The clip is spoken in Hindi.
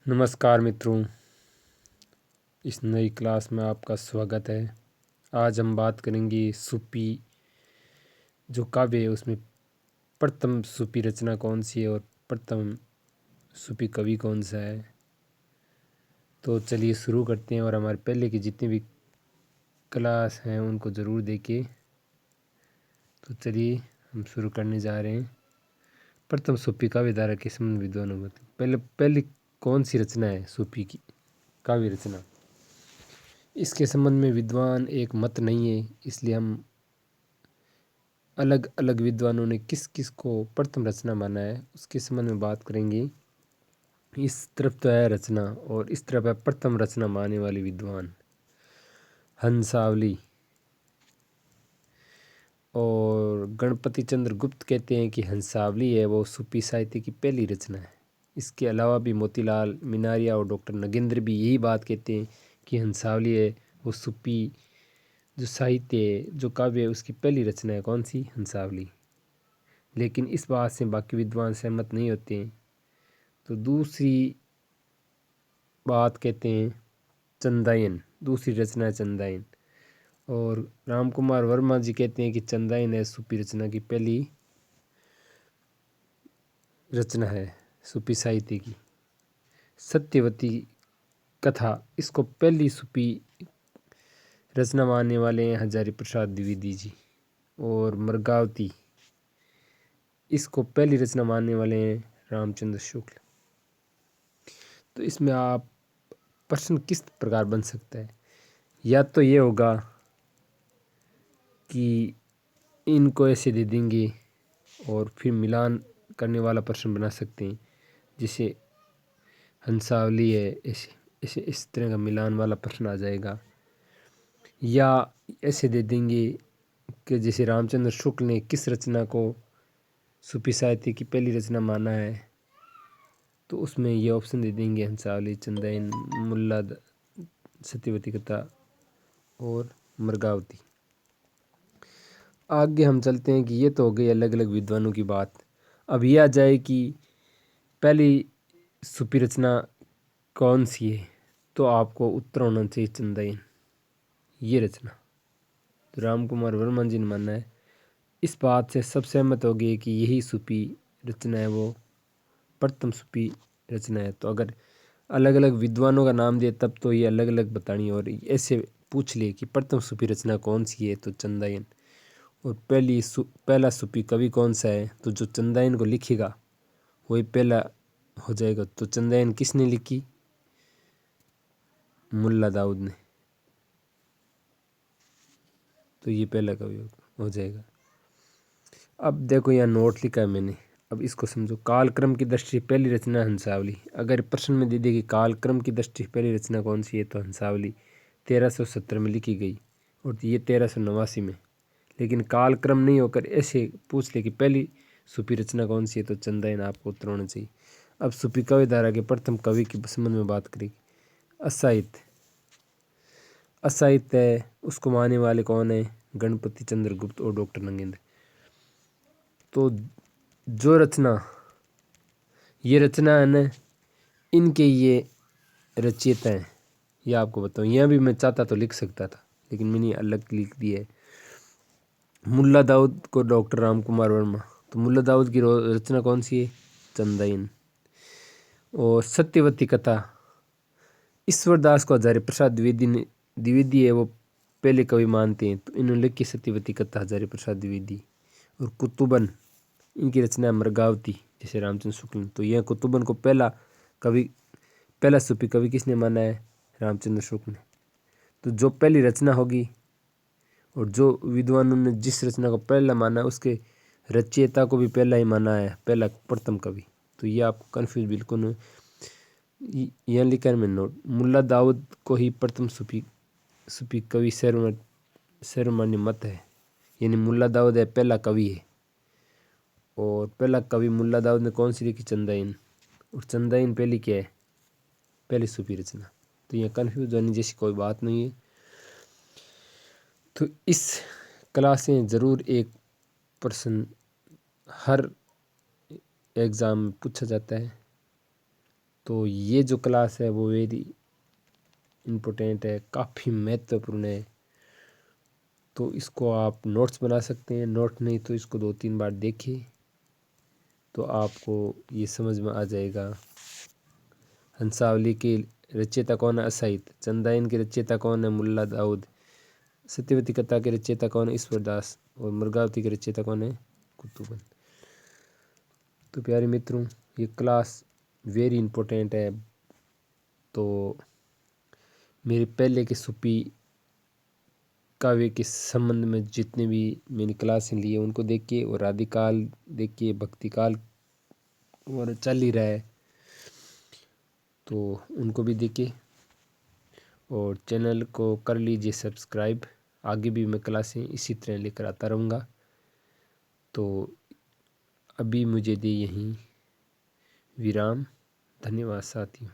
नमस्कार मित्रों, इस नई क्लास में आपका स्वागत है। आज हम बात करेंगे सूफी जो काव्य है उसमें प्रथम सूफी रचना कौन सी है और प्रथम सूफी कवि कौन सा है। तो चलिए शुरू करते हैं और हमारे पहले की जितनी भी क्लास हैं उनको ज़रूर देखें। तो चलिए हम शुरू करने जा रहे हैं। प्रथम सूफी काव्य धारा के संबंध विद्वानों में पहले कौन सी रचना है सूफी की काव्य रचना, इसके संबंध में विद्वान एक मत नहीं है, इसलिए हम अलग अलग विद्वानों ने किस किस को प्रथम रचना माना है उसके संबंध में बात करेंगे। इस तरफ तो है रचना और इस तरफ है प्रथम रचना मानने वाले विद्वान। हंसावली और गणपति चंद्र गुप्त कहते हैं कि हंसावली है वो सूफी साहित्य की पहली रचना है। इसके अलावा भी मोतीलाल मिनारिया और डॉक्टर नगेंद्र भी यही बात कहते हैं कि हंसावली है वो सूफी जो साहित्य है जो काव्य है उसकी पहली रचना है। कौन सी? हंसावली। लेकिन इस बात से बाकी विद्वान सहमत नहीं होते हैं। तो दूसरी बात कहते हैं चंदायन, दूसरी रचना है चंदायन। और राम कुमार वर्मा जी कहते हैं कि चंदायन है सूफी रचना की पहली रचना है सूफी साहित्य की। सत्यवती कथा इसको पहली सूफी रचना मानने वाले हैं हजारी प्रसाद द्विवेदी जी। और मृगावती इसको पहली रचना मानने वाले हैं रामचंद्र शुक्ल। तो इसमें आप प्रश्न किस प्रकार बन सकता है, या तो ये होगा कि इनको ऐसे दे देंगे और फिर मिलान करने वाला प्रश्न बना सकते हैं, जैसे हंसावली है ऐसे ऐसे इस तरह का मिलान वाला प्रश्न आ जाएगा। या ऐसे दे देंगे कि जैसे रामचंद्र शुक्ल ने किस रचना को सूफी साहित्य की पहली रचना माना है, तो उसमें ये ऑप्शन दे देंगे हंसावली, चंदायन, मुल्ला सत्यवती कथा और मृगावती। आगे हम चलते हैं कि ये तो हो गई अलग अलग विद्वानों की बात। अब ये आ जाए कि पहली सूफी रचना कौन सी है, तो आपको उत्तर होना चाहिए चंदायन, ये रचना। तो राम कुमार वर्मा जी ने माना है, इस बात से सब सहमत हो गए कि यही सूफी रचना है वो प्रथम सूफी रचना है। तो अगर अलग अलग विद्वानों का नाम दिए तब तो ये अलग अलग बतानी, और ऐसे पूछ ले कि प्रथम सूफी रचना कौन सी है तो चंदायन। और पहला सूफी कवि कौन सा है, तो जो चंदायन को लिखेगा वही पहला हो जाएगा। तो चंदायन किसने लिखी? मुल्ला दाऊद ने। तो ये पहला कवि हो जाएगा। अब देखो यहाँ नोट लिखा है मैंने, अब इसको समझो। कालक्रम की दृष्टि पहली रचना हंसावली। अगर प्रश्न में दे दे कि कालक्रम की दृष्टि पहली रचना कौन सी है, तो हंसावली 1370 में लिखी गई और ये 1389 में। लेकिन कालक्रम नहीं होकर ऐसे पूछ ले कि पहली सूफी रचना कौन सी है, तो चंदायन आपको उत्तर होना चाहिए। अब सूफी काव्य धारा के प्रथम कवि के संबंध में बात करेगी। असाहित्य, असाहित्य है उसको मानने वाले कौन है? गणपति चंद्र गुप्त और डॉक्टर नगेंद्र। तो जो रचना ये रचना है ना, इनके ये रचयिता हैं, ये आपको बताऊँ। यहाँ भी मैं चाहता तो लिख सकता था लेकिन मैंने अलग लिख दिया है। मुल्ला दाऊद को डॉक्टर राम कुमार वर्मा। तो मुल्ला दाऊद की रचना कौन सी है? चंदायन। और सत्यवती कथा ईश्वर दास को हजारी प्रसाद द्विवेदी है वो पहले कवि मानते हैं, तो इन्होंने लिखी सत्यवती कथा हजारी प्रसाद द्विवेदी। और कुतुबन इनकी रचना है मृगावती, जैसे रामचंद्र शुक्ल। तो यह कुतुबन को पहला सूफी कवि किसने माना है? रामचंद्र शुक्ल ने। तो जो पहली रचना होगी और जो विद्वानों ने जिस रचना को पहला माना उसके रचयिता को भी पहला ही माना है, पहला प्रथम कवि। तो ये आपको कन्फ्यूज बिल्कुल नहीं। यहाँ लिखा है मैं नोट, मुल्ला दाऊद को ही प्रथम सूफी कवि सर्वमान्य मत है, यानी मुल्ला दाऊद है पहला कवि है। और पहला कवि मुल्ला दाऊद ने कौन सी लिखी? चंदायन। और चंदायन पहली क्या है? पहली सूफी रचना। तो यहाँ कन्फ्यूज होने जैसी कोई बात नहीं है। तो इस क्लास से ज़रूर एक प्रश्न हर एग्ज़ाम में पूछा जाता है तो ये जो क्लास है वो वेरी इम्पोर्टेंट है, काफ़ी महत्वपूर्ण है। तो इसको आप नोट्स बना सकते हैं, नोट नहीं तो इसको 2-3 बार देखिए तो आपको ये समझ में आ जाएगा। हंसावली के रचयिता कौन है? असाहित। चंदायन के रचयिता कौन है? मुल्ला दाऊद। सत्यवती कथा के रचयिता कौन है? ईश्वर दास। और मृगावती के रचयिता कौन है? कुतुबन। तो प्यारे मित्रों, ये क्लास वेरी इम्पोर्टेंट है। तो मेरे पहले के सूफी काव्य के संबंध में जितने भी मैंने क्लासें ली है उनको देखिए, और आदिकाल देखिए, भक्तिकाल और चल ही रहा है तो उनको भी देखिए, और चैनल को कर लीजिए सब्सक्राइब। आगे भी मैं क्लासें इसी तरह लेकर आता रहूँगा। तो अभी मुझे दे यहीं विराम। धन्यवाद साथियों।